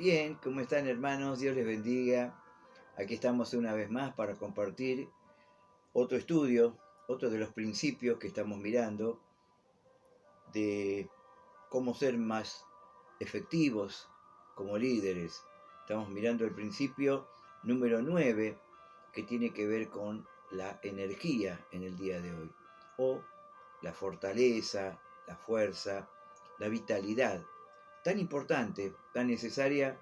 Bien, ¿cómo están hermanos? Dios les bendiga. Aquí estamos una vez más para compartir otro estudio, otro de los principios que estamos mirando de cómo ser más efectivos como líderes. Estamos mirando el principio número 9 que tiene que ver con la energía en el día de hoy, o la fortaleza, la fuerza, la vitalidad, tan importante, tan necesaria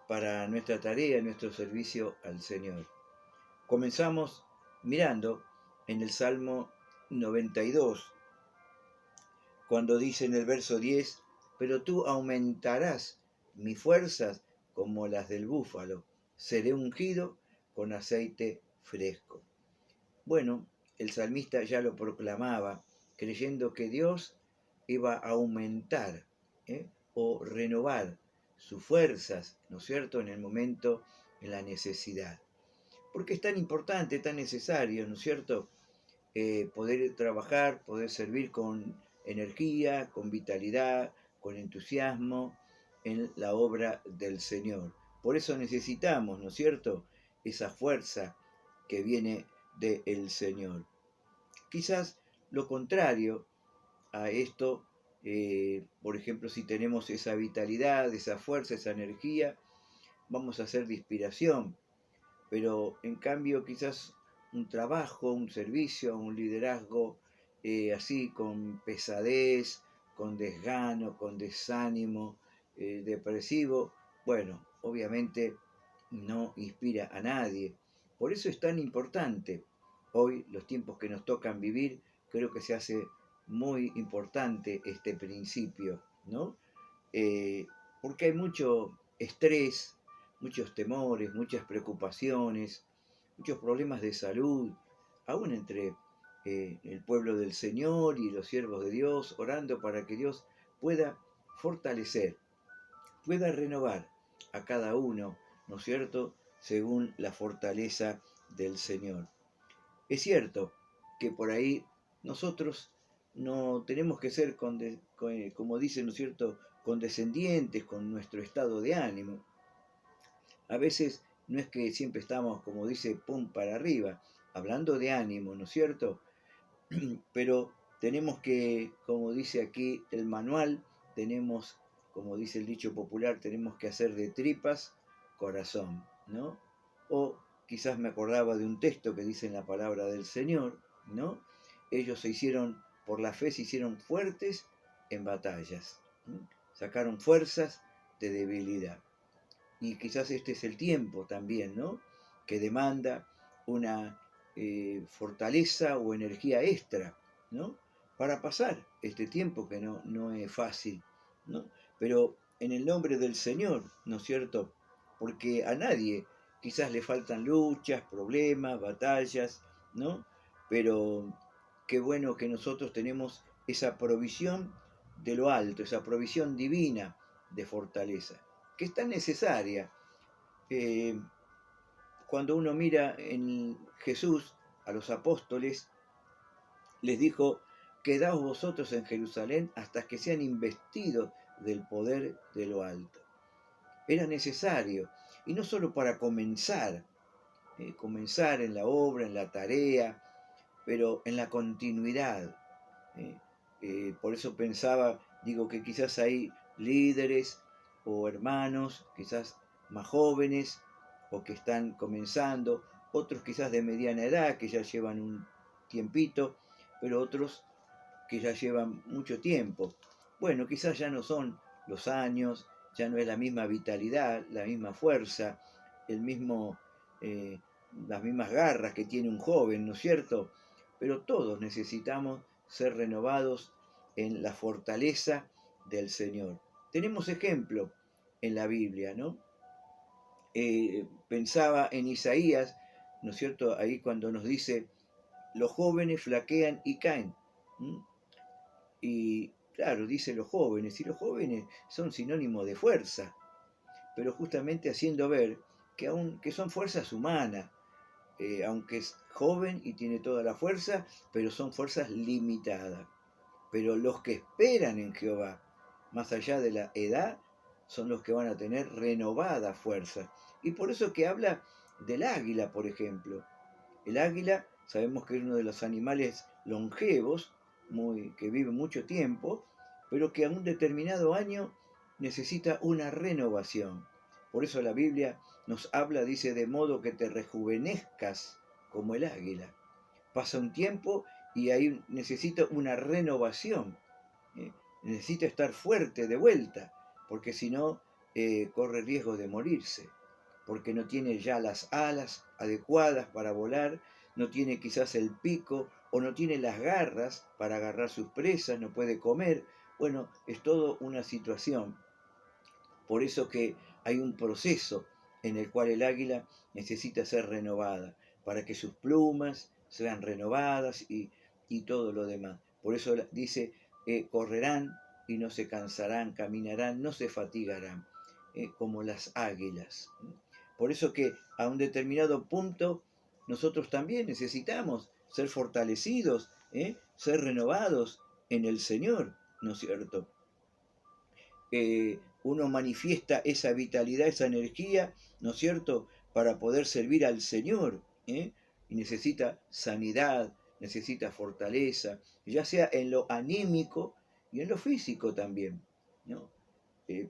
para nuestra tarea, nuestro servicio al Señor. Comenzamos mirando en el Salmo 92, cuando dice en el verso 10, pero tú aumentarás mis fuerzas como las del búfalo, seré ungido con aceite fresco. Bueno, el salmista ya lo proclamaba, creyendo que Dios iba a aumentar o renovar sus fuerzas, ¿no es cierto?, en el momento, en la necesidad. Porque es tan importante, tan necesario, ¿no es cierto?, poder trabajar, poder servir con energía, con vitalidad, con entusiasmo en la obra del Señor. Por eso necesitamos, ¿no es cierto?, esa fuerza que viene del Señor. Quizás lo contrario a esto, por ejemplo, si tenemos esa vitalidad, esa fuerza, esa energía, vamos a ser de inspiración, pero en cambio quizás un trabajo, un servicio, un liderazgo así con pesadez, con desgano, con desánimo, depresivo, bueno, obviamente no inspira a nadie. Por eso es tan importante hoy, los tiempos que nos tocan vivir, creo que se hace muy importante este principio, ¿no? Eh, Porque hay mucho estrés, muchos temores, muchas preocupaciones, muchos problemas de salud, aún entre el pueblo del Señor y los siervos de Dios, orando para que Dios pueda fortalecer, pueda renovar a cada uno, ¿no es cierto?, según la fortaleza del Señor. Es cierto que por ahí nosotros no tenemos que ser, como dicen, ¿no es cierto?, condescendientes con nuestro estado de ánimo. A veces no es que siempre estamos, como dice, pum para arriba, hablando de ánimo, ¿no es cierto? Pero tenemos que, como dice aquí el manual, tenemos, como dice el dicho popular, tenemos que hacer de tripas corazón, ¿no? O quizás me acordaba de un texto que dice en la palabra del Señor, ¿no? Ellos se hicieron, por la fe se hicieron fuertes en batallas, ¿no? Sacaron fuerzas de debilidad. Y quizás este es el tiempo también, ¿no?, que demanda una fortaleza o energía extra, ¿no?, para pasar este tiempo que no es fácil, ¿no? Pero en el nombre del Señor, ¿no es cierto? Porque a nadie quizás le faltan luchas, problemas, batallas, ¿no? Pero qué bueno que nosotros tenemos esa provisión de lo alto, esa provisión divina de fortaleza, que es tan necesaria. Eh, Cuando uno mira en Jesús a los apóstoles, les dijo, quedaos vosotros en Jerusalén hasta que sean investidos del poder de lo alto. Era necesario, y no solo para comenzar en la obra, en la tarea, pero en la continuidad. ¿eh? Por eso pensaba, digo que quizás hay líderes o hermanos, quizás más jóvenes o que están comenzando, otros quizás de mediana edad que ya llevan un tiempito, pero otros que ya llevan mucho tiempo. Bueno, quizás ya no son los años, ya no es la misma vitalidad, la misma fuerza, el mismo, eh, las mismas garras que tiene un joven, ¿no es cierto? Pero todos necesitamos ser renovados en la fortaleza del Señor. Tenemos ejemplo en la Biblia, ¿no? Pensaba en Isaías, ¿no es cierto? Ahí cuando nos dice, los jóvenes flaquean y caen. ¿m? Y claro, dice los jóvenes, y los jóvenes son sinónimo de fuerza, pero justamente haciendo ver que, que son fuerzas humanas, aunque es joven y tiene toda la fuerza, pero son fuerzas limitadas. Pero los que esperan en Jehová, más allá de la edad, son los que van a tener renovada fuerza. Y por eso que habla del águila, por ejemplo. El águila, sabemos que es uno de los animales longevos, que vive mucho tiempo, pero que a un determinado año necesita una renovación. Por eso la Biblia nos habla, dice, de modo que te rejuvenezcas como el águila. Pasa un tiempo y ahí necesita una renovación. ¿eh? Necesita estar fuerte de vuelta, porque si no, corre riesgo de morirse, porque no tiene ya las alas adecuadas para volar, no tiene quizás el pico o no tiene las garras para agarrar sus presas, no puede comer. Bueno, es todo una situación. Por eso que hay un proceso en el cual el águila necesita ser renovada, para que sus plumas sean renovadas y todo lo demás. Por eso dice, correrán y no se cansarán, caminarán, no se fatigarán, como las águilas. Por eso que a un determinado punto nosotros también necesitamos ser fortalecidos, ser renovados en el Señor, ¿no es cierto? Uno manifiesta esa vitalidad, esa energía, ¿no es cierto?, para poder servir al Señor, ¿eh? Y necesita sanidad, necesita fortaleza, ya sea en lo anímico y en lo físico también, ¿no?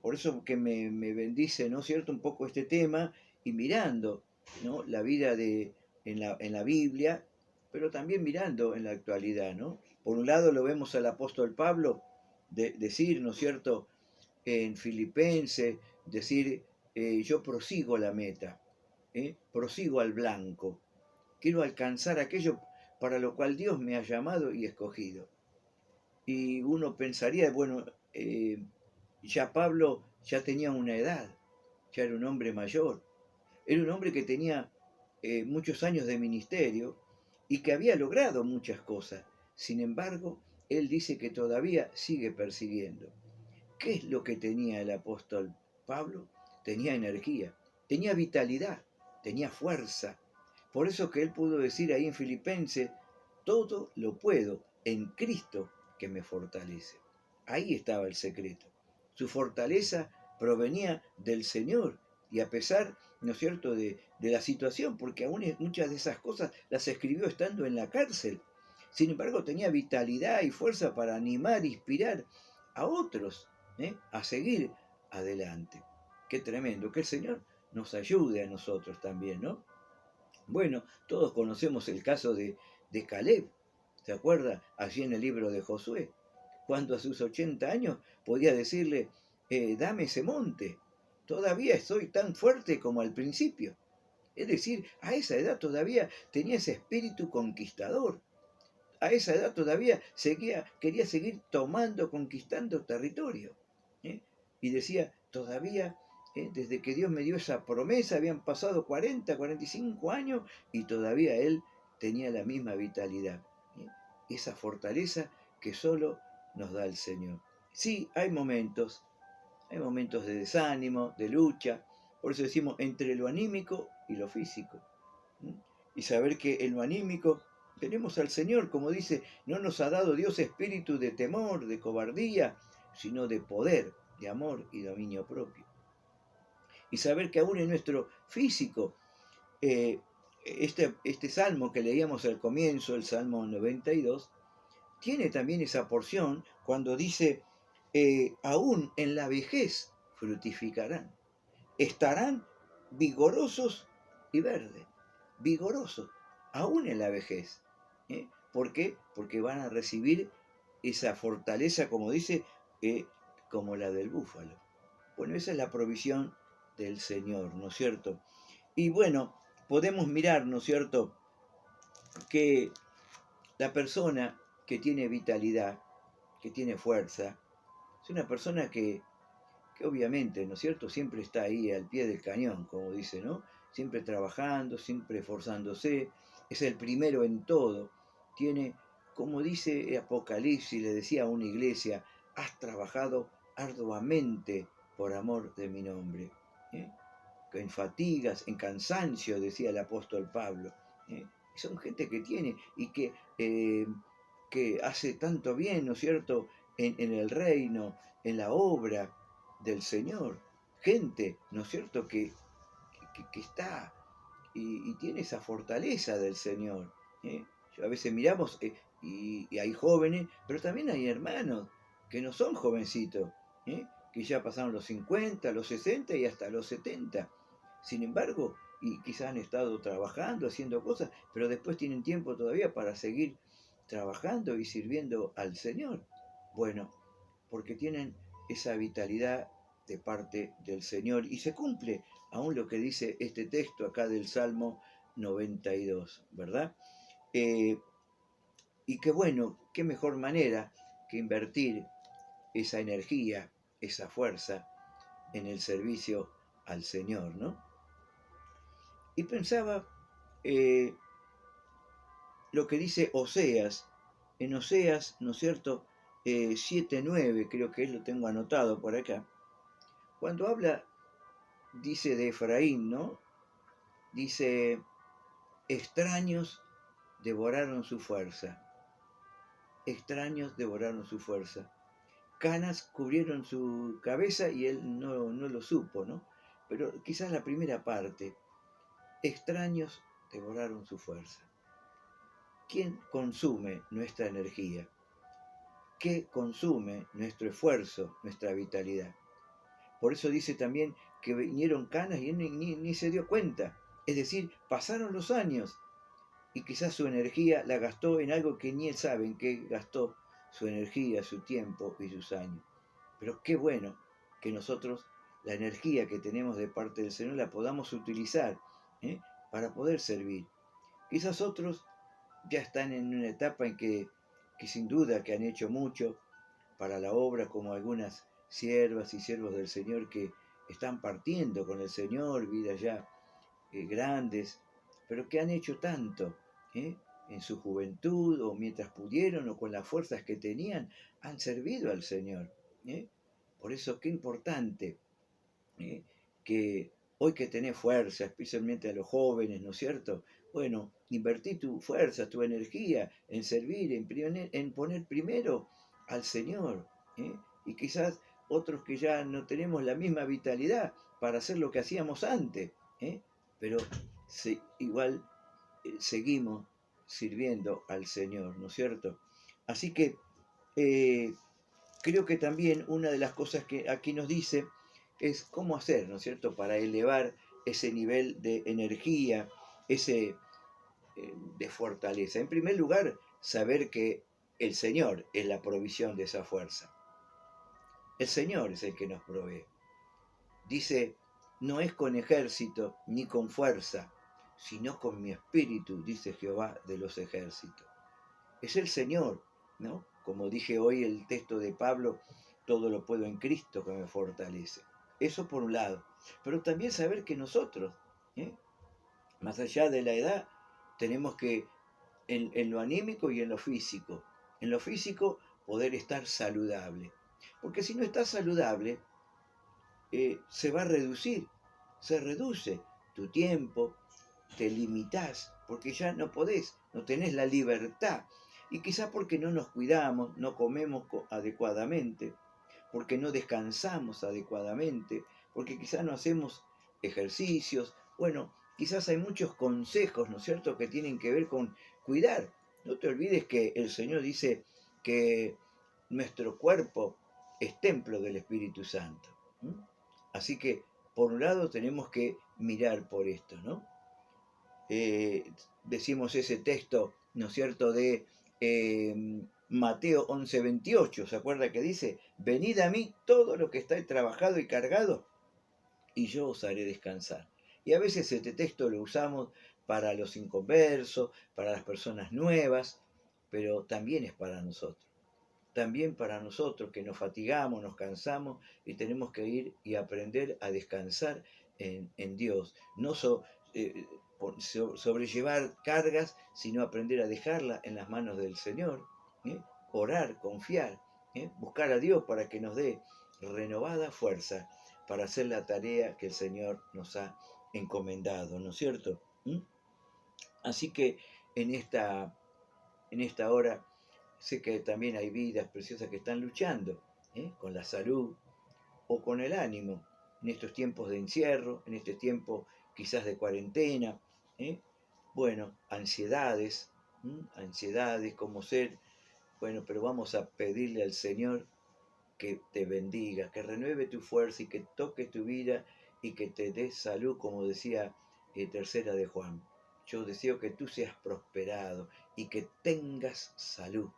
Por eso que me bendice, ¿no es cierto?, un poco este tema, y mirando, ¿no?, la vida en la Biblia, pero también mirando en la actualidad, ¿no? Por un lado lo vemos al apóstol Pablo decir, ¿no es cierto?, en Filipenses, decir, yo prosigo la meta, prosigo al blanco, quiero alcanzar aquello para lo cual Dios me ha llamado y escogido. Y uno pensaría, bueno, ya Pablo ya tenía una edad, ya era un hombre mayor, era un hombre que tenía muchos años de ministerio y que había logrado muchas cosas. Sin embargo, él dice que todavía sigue persiguiendo. ¿Qué es lo que tenía el apóstol Pablo? Tenía energía, tenía vitalidad, tenía fuerza. Por eso que él pudo decir ahí en Filipenses, todo lo puedo en Cristo que me fortalece. Ahí estaba el secreto. Su fortaleza provenía del Señor y a pesar, ¿no es cierto?, de la situación, porque aún muchas de esas cosas las escribió estando en la cárcel. Sin embargo, tenía vitalidad y fuerza para animar, inspirar a otros, a seguir adelante. Qué tremendo, que el Señor nos ayude a nosotros también, ¿no? Bueno, todos conocemos el caso de Caleb, ¿se acuerda? Allí en el libro de Josué, cuando a sus 80 años podía decirle, dame ese monte, todavía estoy tan fuerte como al principio. Es decir, a esa edad todavía tenía ese espíritu conquistador. A esa edad todavía quería seguir tomando, conquistando territorio. ¿eh? Y decía, todavía, desde que Dios me dio esa promesa, habían pasado 40, 45 años y todavía él tenía la misma vitalidad. ¿eh? Esa fortaleza que solo nos da el Señor. Sí, hay momentos de desánimo, de lucha, por eso decimos entre lo anímico y lo físico. Y saber que en lo anímico tenemos al Señor, como dice, no nos ha dado Dios espíritu de temor, de cobardía, sino de poder, de amor y dominio propio. Y saber que aún en nuestro físico, este salmo que leíamos al comienzo, el Salmo 92, tiene también esa porción cuando dice, aún en la vejez fructificarán, estarán vigorosos y verdes, vigorosos, aún en la vejez. ¿Por qué? Porque van a recibir esa fortaleza, como dice, como la del búfalo. Bueno, esa es la provisión del Señor, ¿no es cierto? Y bueno, podemos mirar, ¿no es cierto?, que la persona que tiene vitalidad, que tiene fuerza, es una persona que obviamente, ¿no es cierto?, siempre está ahí al pie del cañón, como dice, ¿no? Siempre trabajando, siempre esforzándose, es el primero en todo. Tiene, como dice Apocalipsis, le decía a una iglesia, has trabajado arduamente por amor de mi nombre. ¿eh? En fatigas, en cansancio, decía el apóstol Pablo. Son gente que tiene y que hace tanto bien, ¿no es cierto?, en el reino, en la obra del Señor. gente, ¿no es cierto?, que está y tiene esa fortaleza del Señor. ¿Eh? A veces miramos y hay jóvenes, pero también hay hermanos que no son jovencitos, ¿eh? Que ya pasaron los 50, los 60 y hasta los 70. Sin embargo, y quizás han estado trabajando, haciendo cosas, pero después tienen tiempo todavía para seguir trabajando y sirviendo al Señor. Bueno, porque tienen esa vitalidad de parte del Señor y se cumple aún lo que dice este texto acá del Salmo 92, ¿verdad? Eh, y qué bueno, qué mejor manera que invertir esa energía, esa fuerza en el servicio al Señor, ¿no? Y pensaba eh, lo que dice Oseas, en Oseas, ¿no es cierto? 7:9, creo que lo tengo anotado por acá, cuando habla, dice de Efraín, ¿no? Dice, extraños devoraron su fuerza, extraños devoraron su fuerza. Canas cubrieron su cabeza y él no lo supo, ¿no? Pero quizás la primera parte, extraños devoraron su fuerza. ¿Quién consume nuestra energía? ¿Qué consume nuestro esfuerzo, nuestra vitalidad? Por eso dice también que vinieron canas y él ni se dio cuenta. Es decir, pasaron los años y quizás su energía la gastó en algo que ni él sabe en qué gastó su energía, su tiempo y sus años. Pero qué bueno que nosotros la energía que tenemos de parte del Señor la podamos utilizar, ¿eh? Para poder servir. Quizás otros ya están en una etapa en que sin duda que han hecho mucho para la obra, como algunas siervas y siervos del Señor que están partiendo con el Señor, vidas ya grandes, pero que han hecho tanto, ¿eh? En su juventud o mientras pudieron o con las fuerzas que tenían, han servido al Señor. ¿Eh? Por eso qué importante, ¿eh? Que hoy que tenés fuerza, especialmente a los jóvenes, ¿no es cierto? Bueno, invertí tu fuerza, tu energía en servir, en poner primero al Señor. ¿Eh? Y quizás otros que ya no tenemos la misma vitalidad para hacer lo que hacíamos antes, ¿eh? Pero igual seguimos sirviendo al Señor, ¿no es cierto? Así que eh, creo que también una de las cosas que aquí nos dice es cómo hacer, ¿no es cierto?, para elevar ese nivel de energía, ese de fortaleza. En primer lugar, saber que el Señor es la provisión de esa fuerza. El Señor es el que nos provee. Dice, no es con ejército ni con fuerza, sino con mi espíritu, dice Jehová de los ejércitos. Es el Señor, ¿no? Como dije hoy el texto de Pablo, todo lo puedo en Cristo que me fortalece. Eso por un lado. Pero también saber que nosotros, ¿eh? Más allá de la edad, tenemos que, en lo anímico y en lo físico, poder estar saludable. Porque si no estás saludable, se va a reducir, se reduce tu tiempo, te limitás, porque ya no podés, no tenés la libertad. Y quizás porque no nos cuidamos, no comemos adecuadamente, porque no descansamos adecuadamente, porque quizás no hacemos ejercicios. Bueno, quizás hay muchos consejos, ¿no es cierto?, que tienen que ver con cuidar. No te olvides que el Señor dice que nuestro cuerpo es templo del Espíritu Santo. ¿Mm? Así que, por un lado, tenemos que mirar por esto, ¿no? Decimos ese texto, ¿no es cierto?, de Mateo 11:28, ¿se acuerda que dice? Venid a mí todo lo que estáis trabajado y cargado, y yo os haré descansar. Y a veces este texto lo usamos para los inconversos, para las personas nuevas, pero también es para nosotros. También para nosotros que nos fatigamos, nos cansamos y tenemos que ir y aprender a descansar en Dios. No sobrellevar cargas, sino aprender a dejarlas en las manos del Señor. ¿Eh? Orar, confiar, buscar a Dios para que nos dé renovada fuerza para hacer la tarea que el Señor nos ha encomendado, ¿no es cierto? ¿Mm? Así que en esta hora sé que también hay vidas preciosas que están luchando, con la salud o con el ánimo. en estos tiempos de encierro, en este tiempo quizás de cuarentena. Bueno, ansiedades, ansiedades como ser, bueno, pero vamos a pedirle al Señor que te bendiga, que renueve tu fuerza y que toque tu vida y que te dé salud, como decía tercera de Juan. Yo deseo que tú seas prosperado y que tengas salud,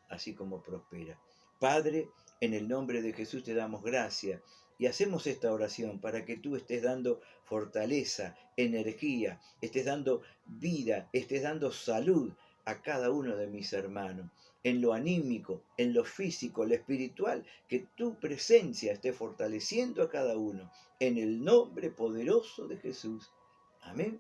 así como prospera. Padre, en el nombre de Jesús te damos gracias y hacemos esta oración para que tú estés dando fortaleza, energía, estés dando vida, estés dando salud a cada uno de mis hermanos, en lo anímico, en lo físico, en lo espiritual, que tu presencia esté fortaleciendo a cada uno, en el nombre poderoso de Jesús. Amén